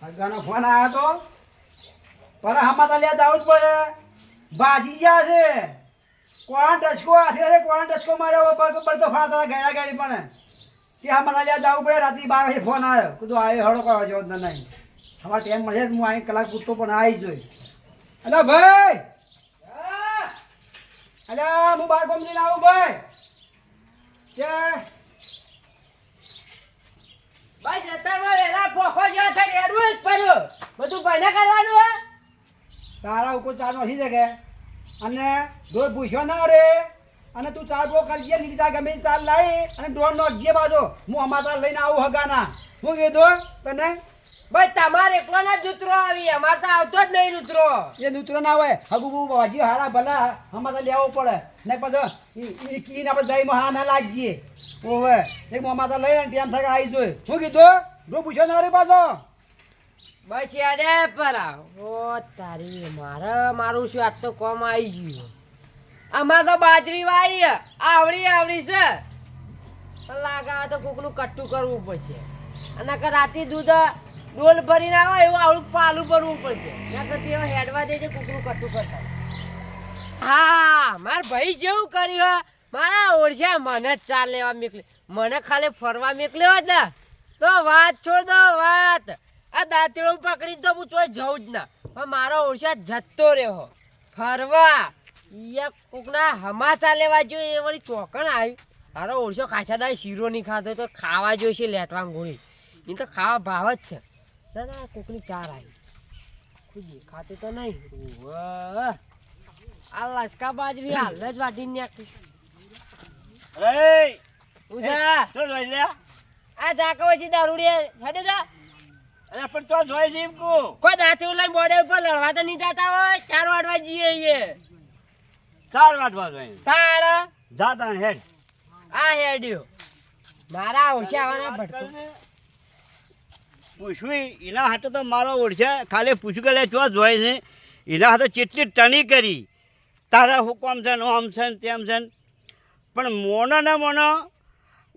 હગાનો phone આવ્યો તો પર આમાં તો લ્યા જવું જ પડે ભાજી ગયા છે કોણ ટચકો હાથે કોણ ટચકો માર્યો પગ પડતો ફાટા ગળા ગાડી પણ કે આમાં લ્યા જવું પડે રાત્રે 12 વાગે ફોન આવ્યો કીધું આવ્યો હળો કરવા જો નહીં અમારે ટાઈમ મળે હું અહીં કલાક પૂરતો પણ આવી જોઈ અલા ભાઈ અલ્યા હું બાર ગમજીને આવું ભાઈ કે ભાઈ જતરમાં વેલા પોખો જો છે રેડું જ પડ્યો બધું બને કરવાનું હે તારા ઉપર ચાર નથી જગે અને ડોર પૂછ્યો ના રે અને તું ચાર બો કરજે નીચે ચાર ગમે ચાર લાવી અને ડોર નોખજે બાજો હું અમારા લઈને આવું હગાના હું કીધું તને ભાઈ તમારે એકલો ના જૂતરો આવી અમાર તો આવતો જ નહીં જૂતરો એ દૂતરો ના હોય હગુ બુ બાજી હારા ભલા અમારે લેવો પડે ને પછી ઈ આપણે દહીંમાં હા ના લાગીએ ઓવે એક અમારા લઈને ટાઈમ થાય આવી જોઈ હું કીધું ડોર પૂછ્યો ના રે બાજો બસ યાડે પરા ઓ તારી મારું શું આજ તો કોમ આવી ગયું આમાં તો બાજરી વાઈ આવડી છે પણ લાગા તો કોકનું કટ્ટું કરવું પડશે અને કે રાતે દૂધ ડોલ ભરીને આવે એવું આવડું પાલું ભરવું પડશે ત્યાં કરતી હવે હેડવા દેજે કોકનું કટ્ટું કરતા હા માર ભાઈ જેવું કર્યું મારા ઓળખ્યા મને જ ચાલ લેવા મેકલે મને ખાલી ફરવા મેકલ્યો જ ને તો વાત છોડ દો વાત આ દાંતેડું પકડી તો હું ચોય જઉં જ ના પણ મારો ઓળખ્યા જતો રહ્યો ફરવા યા કોકના હમાચા લેવા જોઈએ એ વળી ચોકણ આવ્યું મારો ઓળખ્યો કાછાદાર શીરો નહીં ખાતો તો ખાવા જોઈશે લેટવા ગોળી એ તો ખાવા ભાવ જ છે દાદા કોકની ચાર આવી કોઈ દેખાતું તો નહીં આ લસકા બાજરી હાલ જ વાટીને નાખી આ જાકો પછી દારૂડી હેડે જા અરે પણ તો જોઈ જીમ કો કોઈ દાંતી લઈને બોડે ઉપર લડવા તો નહીં જતા હોય ચાર વાટવા જઈએ એ 4 વાટવા જોઈએ તાળ જાતા હેડ આ હેડ્યો મારા ઓછે આવવાના ભટકો પૂછવી એના હાથે તો મારો ઓળશે ખાલી પૂછ્યું કે લે ચો જોઈ છે એના હાથે ચેટલી ટણી કરી તારા હુકમ છે ને આમ છે ને તેમ છે ને પણ મોનો ને મોનો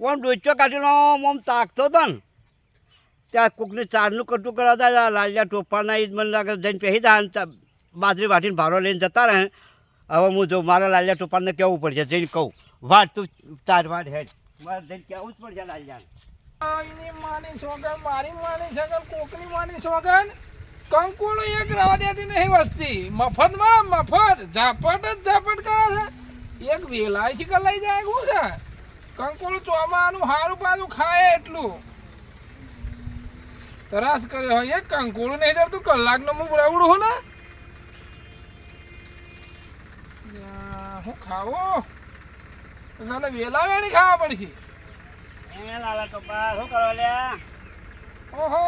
ઓમ ડોચો કાઢીનો ઓમ તાકતો હતો ને ત્યાં કોકને ચારનું કટું કરાવતા લાલિયા ટોપાના ઈદ મને લાગે જઈને પહેરી દા બાજરી વાટીને ભારો લઈને જતા રહે હવે હું જો મારા લાલિયા ટોપાને કહેવું પડશે જઈને કહું વાટ તું 4 વાટ હેડ મારે જઈને કહેવું જ પડશે લાલિયાને માની સોગન મારી માની સોગન કોકની માની સોગન કંકુળો એક રવા દેતી નહીં વસ્તી મફત માં મફત ઝાપટ જ ઝાપટ કરે છે એક વેલાય છે લઈ જાય શું છે કંકુળું ચોમાનું હારું પાછું ખાય એટલું તરાસ કર્યો હોય એક કંકુળું નહીં જતું કલાકનો હું રવડું હું ને હું ખાવો તને વેલા વેણી ખાવા પડશે લાલા ટોપા શું કરો લ્યા ઓહો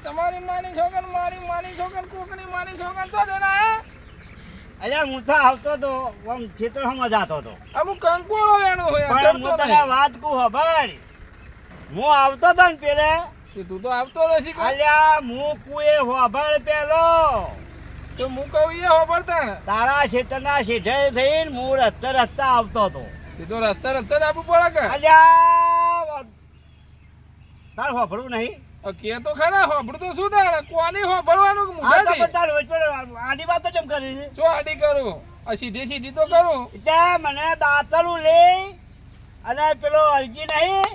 તમારી માની છોકન મારી માની છોકન કોકની માની છોકન તો જણા અલ્યા હું તો આવતો તો આમ ખેતરમાં જતો હતો અમુક કંકોળો વેણો હોય પણ હું તને વાત કહું ખબર હું આવતો તો ને પેલે તું તો આવતો નથી અલ્યા હું કુએ હોભળ પેલો તો હું કહું એ હોબળતા ને તારા ખેતરના શેઠે થઈને હું રસ્તા આવતો હતો એ તો રસ્તા આપવું પડે કે અલ્યા તાર હોભળવું નહીં કે તો ખરા હોબળું તો શું થાય કોની હોબળવાનું આડી વાતો કેમ કરી છે જો આડી કરું આ સીધી તો કરું એટલે મને દાંતલું લે અને પેલો હલકી નહીં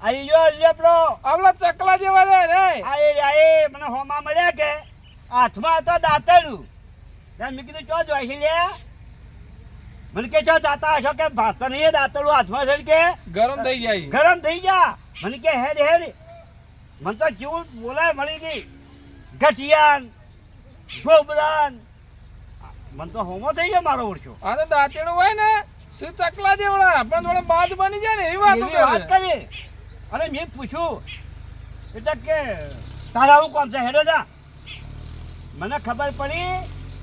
અહીં જો હલ્યો પેલો આવલા ચકલા જેવા રે આ મને હોમા મળ્યા કે હાથમાં હતો દાંતલું મેં કીધું ચો જોઈ છે લે મને કે ચો જાતા હશો કે ભાત નહીં દાંતલું હાથમાં છે કે ગરમ થઈ જાય ગરમ થઈ જા મને કે હેડ મને તો જેવું બોલાય મળી ગઈ ગઠિયાન ગોબરાન મને તો હોમો થઈ ગયો મારો ઓળખ્યો આ તો દાંતેડો હોય ને શું ચકલા જેવડા પણ થોડા બાદ બની જાય ને એવી વાત કરી અને મેં પૂછ્યું એટલે કે તારા હું કોમ છે હેડો જા મને ખબર પડી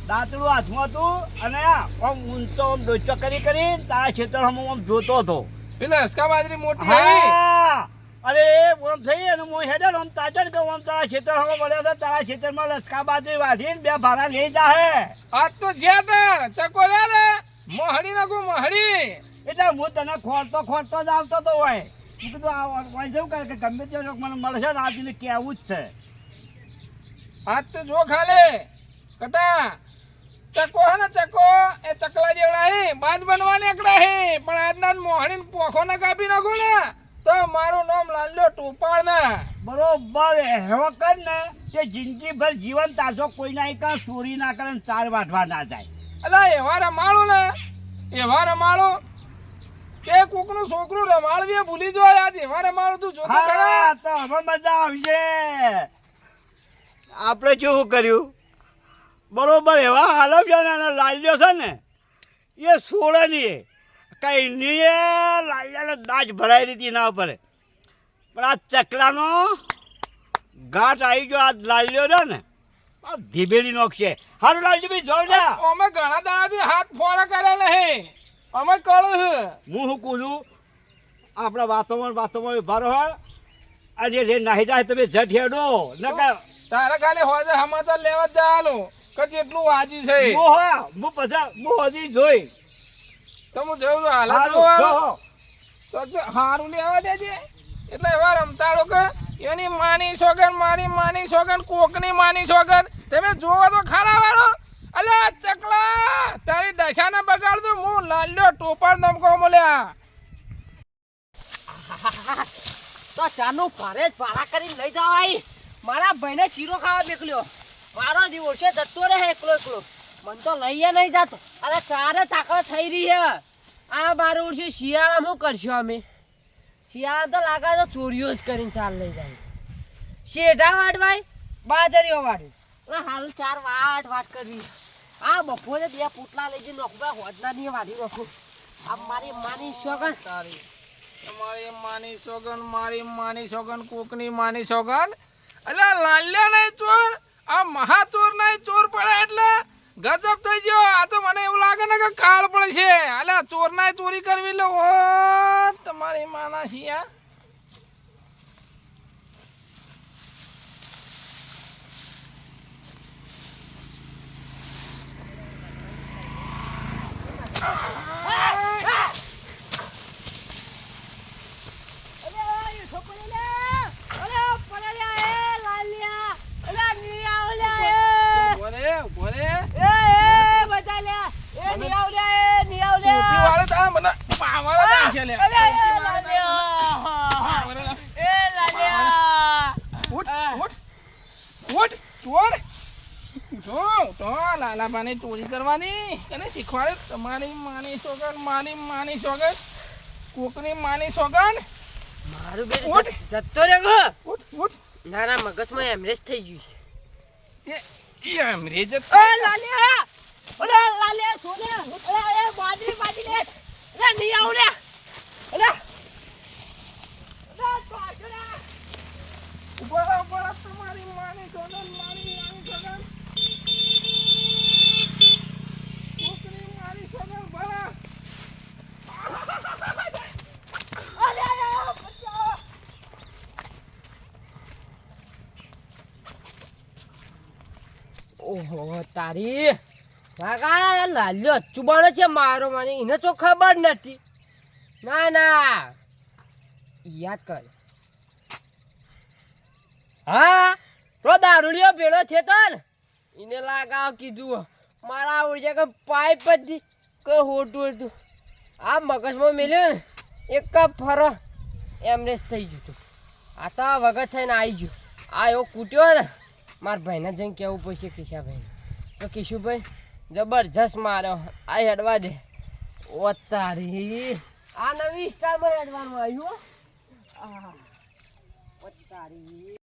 દાંતડું હાથમાં હતું અને આમ ઊંચો આમ ડોચો કરી તારા ખેતરમાં આમ જોતો હતો પેલા હસકા બાજરી મોટી હા અરે ઓમ થઈ અને હું હેડે આમ તાજર કહું આમ તારા ખેતરમાં મળ્યો હતો તારા ખેતરમાં લસકા બાજરી વાઢીને 2 ભારા લઈ જાહે આજ તો જ્યાં તા ચકોલ્યા ને મોહડી નાખું મોહડી એટલે હું તને ખોરતો જ આવતો તો હોય કીધું આ જવું કે ગમે તે મને મળશે ને આજને કહેવું જ છે આજ તો જો ખાલે કટા ચકો હે ને ચકો એ ચકલા જેવડા હે બાજ બનવા નીકળ્યા હે પણ આજના મોહણીને પોખો ના કાપી નાખો ને તો મારું નામ લાલ્યો ટોપાળ ના બરોબર એવો કર ને કે જિંદગીભર જીવન તાજો કોઈ ના કા ચોરી ના કરે ને ચાર વાટવા ના જાય. અલા એવા રમાડું ને એવા રમાડું કે કોકનું છોકરું રમાડવી ભૂલી જો આજ એવા રમાડું તું જોતો ખરા. હા તો હવે મજા આવશે. આપણે કેવું કર્યું બરોબર એવા હાલવ છે ને લાલ્યો છે ને એ સોળે નહીં કઈ નહીં લાલ્યાને દાજ ભરાઈ રીતી ના પડે પણ આ ચકલાનો ઘાટ આવી ગયો. આ લાલ્યો છે ને આ ધીબેડી નોખશે. હારું લાલજી ભાઈ જોઉં ને અમે ઘણા દાડાથી હાથ ફોડા કર્યા નહીં અમે કળું છે. હું શું કહું છું આપણા વાતોમાં ઉભા રહો અને રે નાહી જાય તમે જટ હેડો ન તારે ખાલી હોજે સમાચાર લેવા જ જવાનું કે જેટલું વાજી છે હું હજી જોઈ તો હું જોઉં છું હાલત તો હારું નહીં આવવા દેજે. એટલે એવા રમતાડો કે એની માની સોગન મારી માની સોગન કોકની માની સોગન તમે જોવો તો ખરા વાળો. અલ્યા ચકલા તારી દશાને બગાડ દઉં હું લાલ્યો ટોપાર નમકો મળ્યા. તો ચાનું ભારે જ ભાડા કરીને લઈ જવાય. મારા ભાઈને શીરો ખાવા મોકલ્યો. મારો દિવસ જતો રહે એકલો એકલો. મને તો લઈએ નહીં જતો. અરે ચારે તાકડ થઈ રહી છે. આ બાર ઉડશે શિયાળામાં શું કરશું અમે? શિયાળા તો લાગે તો ચોરીઓ જ કરીને ચાલ લઈ જાય. શેઢા વાટવાય બાજરીઓ વાટવી અને હાલ ચાર વાટ કરવી. આ બપોરે બે પૂટલા લઈ જઈને નોખવા હોદના નહીં વાટી નાખું. આ મારી માની સોગન તારી તમારી માની સોગન કોકની માની સોગન. એટલે લાલ્યા નહીં ચોર આ મહાચોર નહીં ચોર પડે એટલે ગજબ થઈ ગયો. આ તો મને એવું લાગે ને કે કાળ પડશે. અલ્યા ચોર ના ચોરી કરવી લો તમારી માના શિયા. લાલાભાને ચોરી કરવાની અને શીખવાડે તમારી માની સોગન મારી માની સોગન કોકની માની સોગન. મારું બેટ જતો રે ગો. ઉઠ ઉઠ ના ના મગજમાં એમરેજ થઈ ગયું છે. એ અમરેજ લાલિયા ઓલે લાલિયા સોને ઓલે એ બાજી લે લે ની આવ લે ઓલે ઉપર તમારી માની સોગન મારી માની સોગન કોકની માની સોગન બરા. ઓહો તારી કાકા લાલ્યો ચુબાનો છે મારો. મને એને તો ખબર નથી. ના ના યાદ કર. હા તો દારૂડિયો ભેળો છે તો એને લાગાવ કીધું મારા આવડી કે પાઇપ જ કે હોટું હતું. આ મગજમાં મેલ્યું ને એક ફરો એમરેજ થઈ ગયું હતું. આ તો વગર થઈને આવી ગયું. આ એવો કૂટ્યો ને મારા ભાઈને જઈને કહેવું પડશે કિશાભાઈને. તો કિશુભાઈ જબરજસ્ત માર્યો. આ હેડવા દે. ઓ તારી આ નવી સ્ટારમાં હેડવાનું આવ્યું. આ ઓ તારી